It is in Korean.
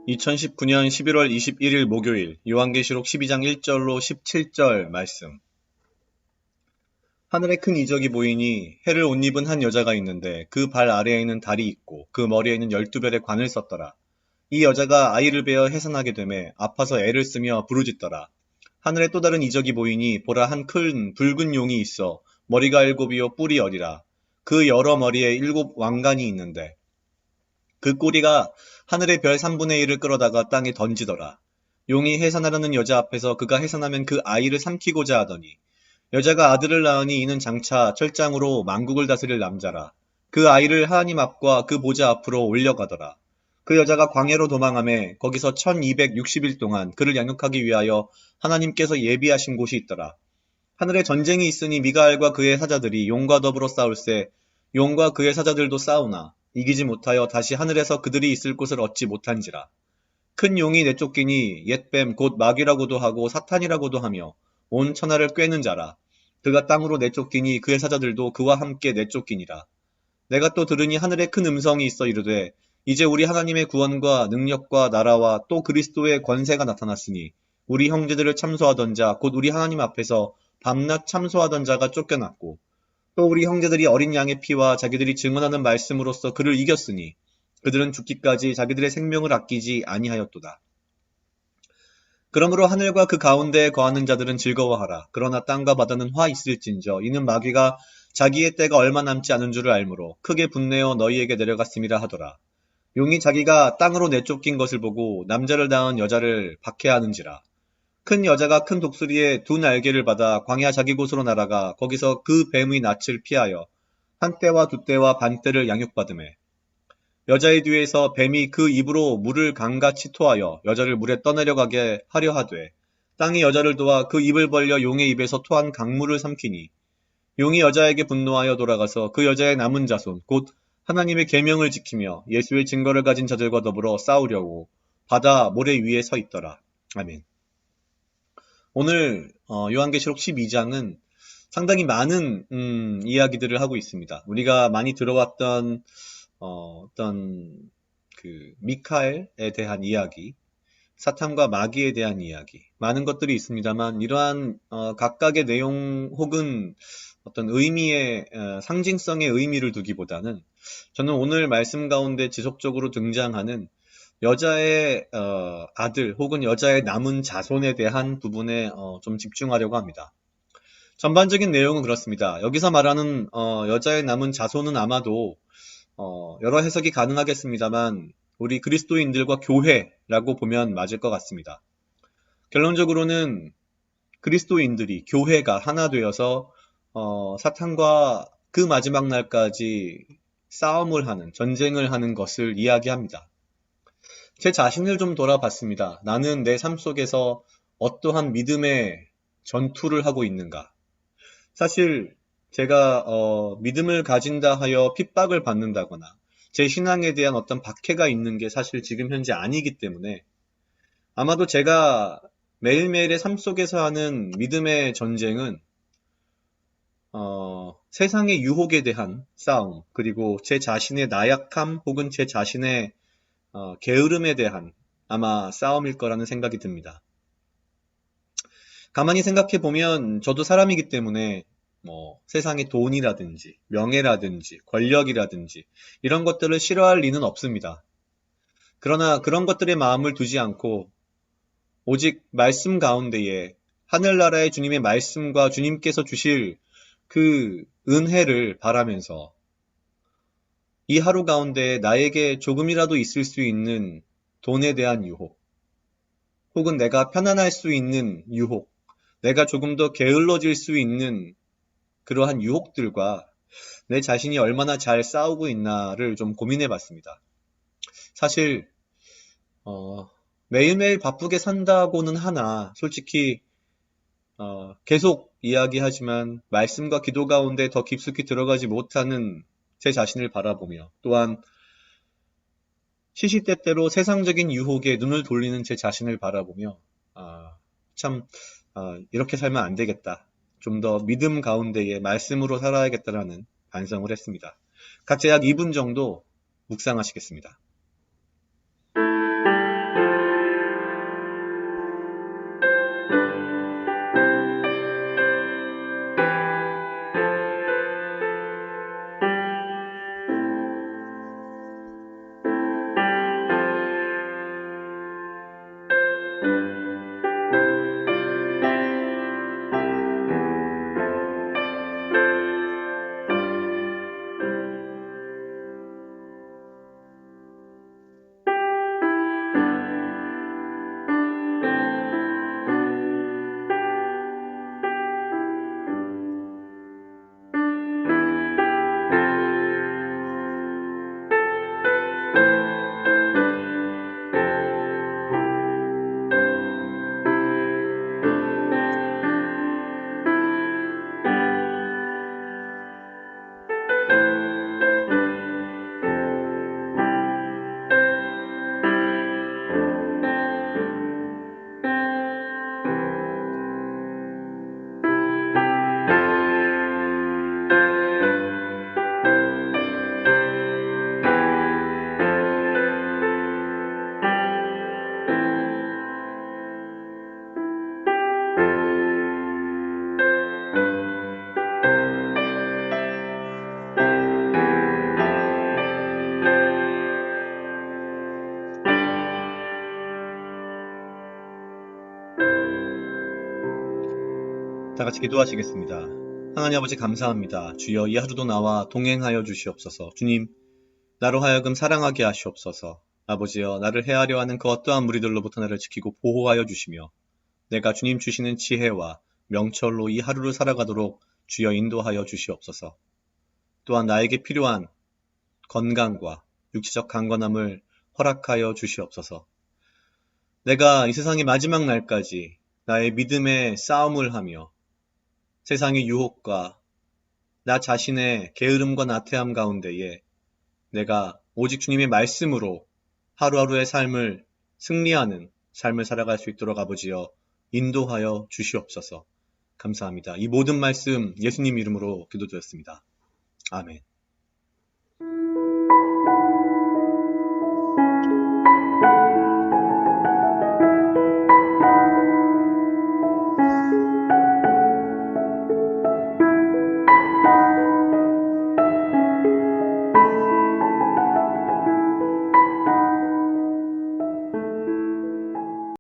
2019년 11월 21일 목요일 요한계시록 12장 1절로 17절 말씀. 하늘에 큰 이적이 보이니 해를 옷 입은 한 여자가 있는데 그 발 아래에는 달이 있고 그 머리에는 12별의 관을 썼더라. 이 여자가 아이를 베어 해산하게 되매 아파서 애를 쓰며 부르짖더라. 하늘에 또 다른 이적이 보이니 보라 한 큰 붉은 용이 있어 머리가 7이요 뿔이 10이라. 그 여러 머리에 7 왕관이 있는데 그 꼬리가 하늘의 별 3분의 1을 끌어다가 땅에 던지더라. 용이 해산하려는 여자 앞에서 그가 해산하면 그 아이를 삼키고자 하더니 여자가 아들을 낳으니 이는 장차 철장으로 만국을 다스릴 남자라. 그 아이를 하나님 앞과 그 보좌 앞으로 올려가더라. 그 여자가 광야로 도망하매 거기서 1260일 동안 그를 양육하기 위하여 하나님께서 예비하신 곳이 있더라. 하늘에 전쟁이 있으니 미가엘과 그의 사자들이 용과 더불어 싸울세 용과 그의 사자들도 싸우나 이기지 못하여 다시 하늘에서 그들이 있을 곳을 얻지 못한지라. 큰 용이 내쫓기니 옛뱀 곧 마귀라고도 하고 사탄이라고도 하며 온 천하를 꿰는 자라. 그가 땅으로 내쫓기니 그의 사자들도 그와 함께 내쫓기니라. 내가 또 들으니 하늘에 큰 음성이 있어 이르되 이제 우리 하나님의 구원과 능력과 나라와 또 그리스도의 권세가 나타났으니 우리 형제들을 참소하던 자 곧 우리 하나님 앞에서 밤낮 참소하던 자가 쫓겨났고 또 우리 형제들이 어린 양의 피와 자기들이 증언하는 말씀으로써 그를 이겼으니 그들은 죽기까지 자기들의 생명을 아끼지 아니하였도다. 그러므로 하늘과 그 가운데에 거하는 자들은 즐거워하라. 그러나 땅과 바다는 화 있을진저 이는 마귀가 자기의 때가 얼마 남지 않은 줄을 알므로 크게 분내어 너희에게 내려갔음이라 하더라. 용이 자기가 땅으로 내쫓긴 것을 보고 남자를 낳은 여자를 박해하는지라. 큰 여자가 큰 독수리의 2날개를 받아 광야 자기 곳으로 날아가 거기서 그 뱀의 낯을 피하여 한 떼와 2떼와 반 떼를 양육받으매 여자의 뒤에서 뱀이 그 입으로 물을 강같이 토하여 여자를 물에 떠내려가게 하려 하되 땅이 여자를 도와 그 입을 벌려 용의 입에서 토한 강물을 삼키니 용이 여자에게 분노하여 돌아가서 그 여자의 남은 자손 곧 하나님의 계명을 지키며 예수의 증거를 가진 자들과 더불어 싸우려고 바다 모래 위에 서 있더라. 아멘. 오늘 요한계시록 12장은 상당히 많은 이야기들을 하고 있습니다. 우리가 많이 들어왔던 어떤 그 미카엘에 대한 이야기, 사탄과 마귀에 대한 이야기, 많은 것들이 있습니다만 이러한 각각의 내용 혹은 어떤 의미의 상징성의 의미를 두기보다는 저는 오늘 말씀 가운데 지속적으로 등장하는 여자의 아들 혹은 여자의 남은 자손에 대한 부분에 좀 집중하려고 합니다. 전반적인 내용은 그렇습니다. 여기서 말하는 여자의 남은 자손은 아마도 여러 해석이 가능하겠습니다만 우리 그리스도인들과 교회라고 보면 맞을 것 같습니다. 결론적으로는 그리스도인들이 교회가 하나 되어서 사탄과 그 마지막 날까지 싸움을 하는 전쟁을 하는 것을 이야기합니다. 제 자신을 좀 돌아봤습니다. 나는 내 삶 속에서 어떠한 믿음의 전투를 하고 있는가? 사실 제가 믿음을 가진다 하여 핍박을 받는다거나 제 신앙에 대한 어떤 박해가 있는 게 사실 지금 현재 아니기 때문에 아마도 제가 매일매일의 삶 속에서 하는 믿음의 전쟁은 세상의 유혹에 대한 싸움, 그리고 제 자신의 나약함 혹은 제 자신의 게으름에 대한 아마 싸움일 거라는 생각이 듭니다. 가만히 생각해 보면 저도 사람이기 때문에 세상의 돈이라든지 명예라든지 권력이라든지 이런 것들을 싫어할 리는 없습니다. 그러나 그런 것들에 마음을 두지 않고 오직 말씀 가운데에 하늘나라의 주님의 말씀과 주님께서 주실 그 은혜를 바라면서 이 하루 가운데 나에게 조금이라도 있을 수 있는 돈에 대한 유혹, 혹은 내가 편안할 수 있는 유혹, 내가 조금 더 게을러질 수 있는 그러한 유혹들과 내 자신이 얼마나 잘 싸우고 있나를 좀 고민해 봤습니다. 사실 매일매일 바쁘게 산다고는 하나 솔직히 계속 이야기하지만 말씀과 기도 가운데 더 깊숙이 들어가지 못하는 제 자신을 바라보며 또한 시시때때로 세상적인 유혹에 눈을 돌리는 제 자신을 바라보며 이렇게 살면 안 되겠다. 좀 더 믿음 가운데에 말씀으로 살아야겠다라는 반성을 했습니다. 각자 약 2분 정도 묵상하시겠습니다. 다 같이 기도하시겠습니다. 하나님 아버지 감사합니다. 주여 이 하루도 나와 동행하여 주시옵소서. 주님, 나로 하여금 사랑하게 하시옵소서. 아버지여, 나를 해하려 하는 그 어떠한 무리들로부터 나를 지키고 보호하여 주시며 내가 주님 주시는 지혜와 명철로 이 하루를 살아가도록 주여 인도하여 주시옵소서. 또한 나에게 필요한 건강과 육체적 강건함을 허락하여 주시옵소서. 내가 이 세상의 마지막 날까지 나의 믿음의 싸움을 하며 세상의 유혹과 나 자신의 게으름과 나태함 가운데에 내가 오직 주님의 말씀으로 하루하루의 삶을 승리하는 삶을 살아갈 수 있도록 아버지여 인도하여 주시옵소서. 감사합니다. 이 모든 말씀 예수님 이름으로 기도드렸습니다. 아멘.